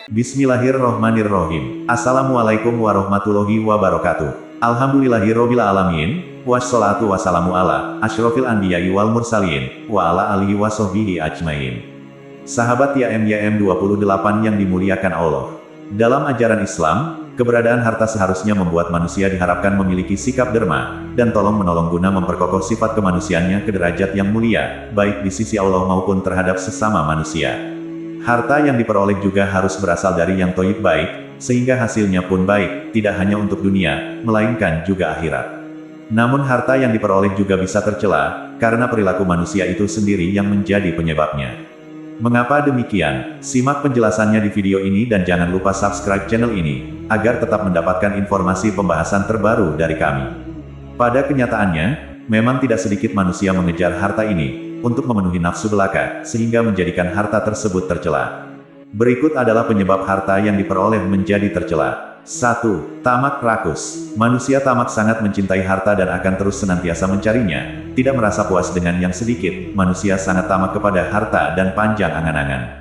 Bismillahirrohmanirrohim. Assalamualaikum warahmatullahi wabarakatuh. Alhamdulillahirobbil alamin. Wassalatu wassalamu ala asyrofil anbiya'i wal mursalin wa ala alihi wa sahbihi ajmain. Sahabat YM 28 yang dimuliakan Allah. Dalam ajaran Islam, keberadaan harta seharusnya membuat manusia diharapkan memiliki sikap derma dan tolong-menolong guna memperkokoh sifat kemanusiaannya ke derajat yang mulia, baik di sisi Allah maupun terhadap sesama manusia. Harta yang diperoleh juga harus berasal dari yang thayyib baik, sehingga hasilnya pun baik, tidak hanya untuk dunia, melainkan juga akhirat. Namun harta yang diperoleh juga bisa tercela, karena perilaku manusia itu sendiri yang menjadi penyebabnya. Mengapa demikian? Simak penjelasannya di video ini dan jangan lupa subscribe channel ini, agar tetap mendapatkan informasi pembahasan terbaru dari kami. Pada kenyataannya, memang tidak sedikit manusia mengejar harta ini, untuk memenuhi nafsu belaka, sehingga menjadikan harta tersebut tercela. Berikut adalah penyebab harta yang diperoleh menjadi tercela. 1. Tamak rakus. Manusia tamak sangat mencintai harta dan akan terus senantiasa mencarinya, tidak merasa puas dengan yang sedikit. Manusia sangat tamak kepada harta dan panjang angan-angan.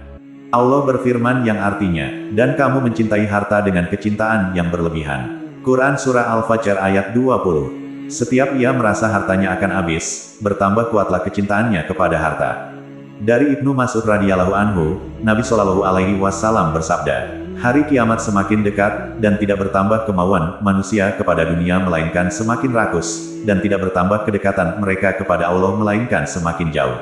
Allah berfirman yang artinya, dan kamu mencintai harta dengan kecintaan yang berlebihan. Quran Surah Al-Fajr ayat 20. Setiap ia merasa hartanya akan habis, bertambah kuatlah kecintaannya kepada harta. Dari Ibnu Mas'ud radhiyallahu anhu, Nabi Shallallahu alaihi wasallam bersabda, hari kiamat semakin dekat, dan tidak bertambah kemauan manusia kepada dunia melainkan semakin rakus, dan tidak bertambah kedekatan mereka kepada Allah melainkan semakin jauh.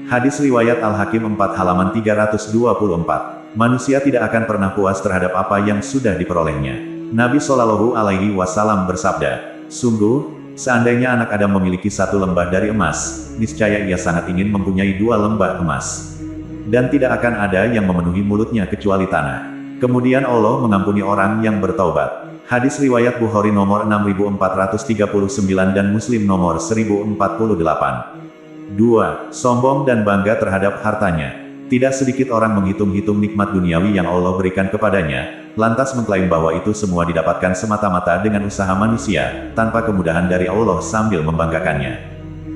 Hadis riwayat Al-Hakim 4 halaman 324. Manusia tidak akan pernah puas terhadap apa yang sudah diperolehnya. Nabi Shallallahu alaihi wasallam bersabda, sungguh, seandainya anak Adam memiliki satu lembah dari emas, niscaya ia sangat ingin mempunyai 2 lembah emas. Dan tidak akan ada yang memenuhi mulutnya kecuali tanah. Kemudian Allah mengampuni orang yang bertaubat. Hadis riwayat Bukhari nomor 6439 dan Muslim nomor 1048. 2. Sombong dan bangga terhadap hartanya. Tidak sedikit orang menghitung-hitung nikmat duniawi yang Allah berikan kepadanya, lantas mengklaim bahwa itu semua didapatkan semata-mata dengan usaha manusia, tanpa kemudahan dari Allah sambil membanggakannya.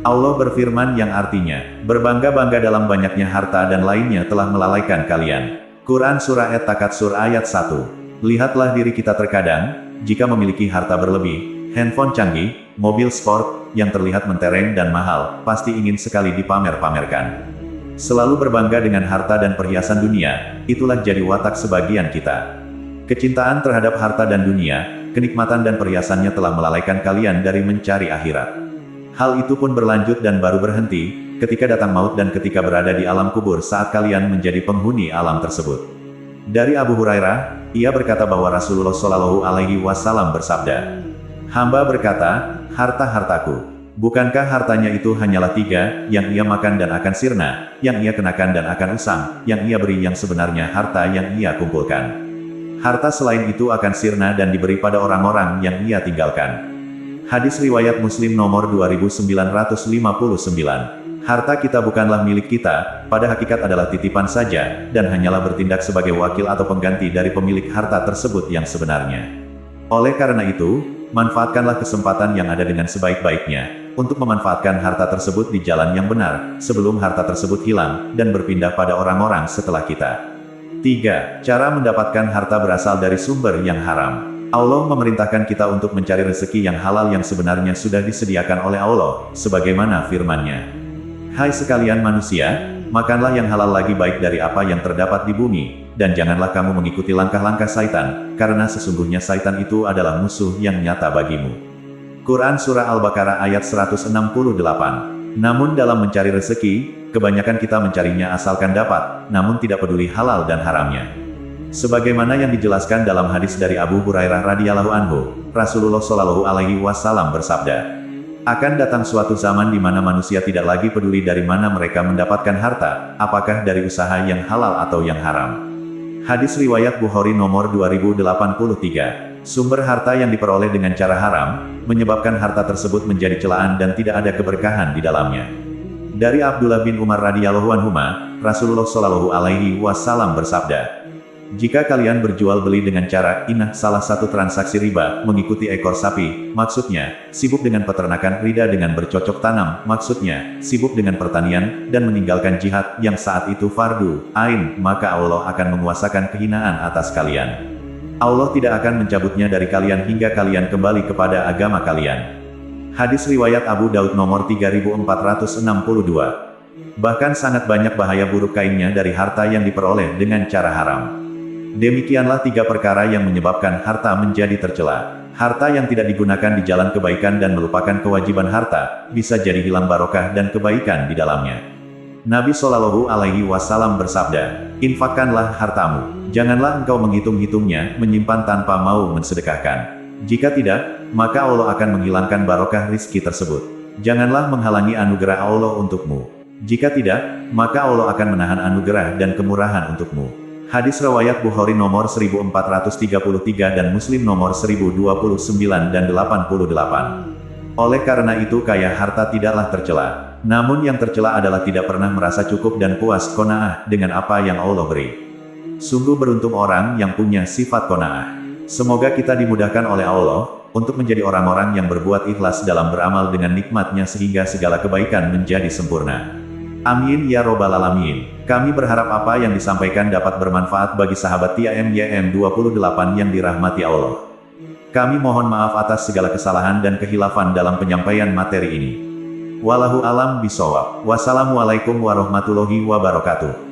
Allah berfirman yang artinya, berbangga-bangga dalam banyaknya harta dan lainnya telah melalaikan kalian. Quran Surah At-Takatsur ayat 1. Lihatlah diri kita terkadang, jika memiliki harta berlebih, handphone canggih, mobil sport, yang terlihat mentereng dan mahal, pasti ingin sekali dipamer-pamerkan. Selalu berbangga dengan harta dan perhiasan dunia, itulah jadi watak sebagian kita. Kecintaan terhadap harta dan dunia, kenikmatan dan perhiasannya telah melalaikan kalian dari mencari akhirat. Hal itu pun berlanjut dan baru berhenti, ketika datang maut dan ketika berada di alam kubur saat kalian menjadi penghuni alam tersebut. Dari Abu Hurairah, ia berkata bahwa Rasulullah Shallallahu alaihi wasallam bersabda, hamba berkata, harta-hartaku. Bukankah hartanya itu hanyalah 3, yang ia makan dan akan sirna, yang ia kenakan dan akan usang, yang ia beri yang sebenarnya harta yang ia kumpulkan. Harta selain itu akan sirna dan diberi pada orang-orang yang ia tinggalkan. Hadis riwayat Muslim nomor 2959. Harta kita bukanlah milik kita, pada hakikat adalah titipan saja, dan hanyalah bertindak sebagai wakil atau pengganti dari pemilik harta tersebut yang sebenarnya. Oleh karena itu, manfaatkanlah kesempatan yang ada dengan sebaik-baiknya, untuk memanfaatkan harta tersebut di jalan yang benar, sebelum harta tersebut hilang, dan berpindah pada orang-orang setelah kita. 3. Cara mendapatkan harta berasal dari sumber yang haram. Allah memerintahkan kita untuk mencari rezeki yang halal yang sebenarnya sudah disediakan oleh Allah, sebagaimana firman-Nya. Hai sekalian manusia, makanlah yang halal lagi baik dari apa yang terdapat di bumi, dan janganlah kamu mengikuti langkah-langkah Saitan, karena sesungguhnya Saitan itu adalah musuh yang nyata bagimu. Quran Surah Al-Baqarah ayat 168. Namun dalam mencari rezeki, kebanyakan kita mencarinya asalkan dapat, namun tidak peduli halal dan haramnya. Sebagaimana yang dijelaskan dalam hadis dari Abu Hurairah radhiyallahu anhu, Rasulullah Shallallahu alaihi wasallam bersabda, akan datang suatu zaman di mana manusia tidak lagi peduli dari mana mereka mendapatkan harta, apakah dari usaha yang halal atau yang haram. Hadis riwayat Bukhari nomor 2083. Sumber harta yang diperoleh dengan cara haram, menyebabkan harta tersebut menjadi celaan dan tidak ada keberkahan di dalamnya. Dari Abdullah bin Umar radhiyallahu anhuma, Rasulullah Shallallahu alaihi wasallam bersabda, Jika kalian berjual beli dengan cara inah salah satu transaksi riba, mengikuti ekor sapi, maksudnya, sibuk dengan peternakan, rida dengan bercocok tanam, maksudnya, sibuk dengan pertanian, dan meninggalkan jihad, yang saat itu fardu ain, maka Allah akan menguasakan kehinaan atas kalian. Allah tidak akan mencabutnya dari kalian hingga kalian kembali kepada agama kalian. Hadis riwayat Abu Daud nomor 3462. Bahkan sangat banyak bahaya buruk kainnya dari harta yang diperoleh dengan cara haram. Demikianlah 3 perkara yang menyebabkan harta menjadi tercela. Harta yang tidak digunakan di jalan kebaikan dan melupakan kewajiban harta, bisa jadi hilang barokah dan kebaikan di dalamnya. Nabi Shallallahu Alaihi Wasallam bersabda, infakkanlah hartamu, janganlah engkau menghitung-hitungnya, menyimpan tanpa mau mensedekahkan. Jika tidak, maka Allah akan menghilangkan barokah rizki tersebut. Janganlah menghalangi anugerah Allah untukmu. Jika tidak, maka Allah akan menahan anugerah dan kemurahan untukmu. Hadis riwayat Bukhari nomor 1433 dan Muslim nomor 1029 dan 88. Oleh karena itu kaya harta tidaklah tercela. Namun yang tercela adalah tidak pernah merasa cukup dan puas qanaah dengan apa yang Allah beri. Sungguh beruntung orang yang punya sifat qanaah. Semoga kita dimudahkan oleh Allah untuk menjadi orang-orang yang berbuat ikhlas dalam beramal dengan nikmat-Nya sehingga segala kebaikan menjadi sempurna. Amin ya robbal alamin. Kami berharap apa yang disampaikan dapat bermanfaat bagi sahabat TIMYM 28 yang dirahmati Allah. Kami mohon maaf atas segala kesalahan dan kehilafan dalam penyampaian materi ini. Wallahu alam bisawab. Wassalamualaikum warahmatullahi wabarakatuh.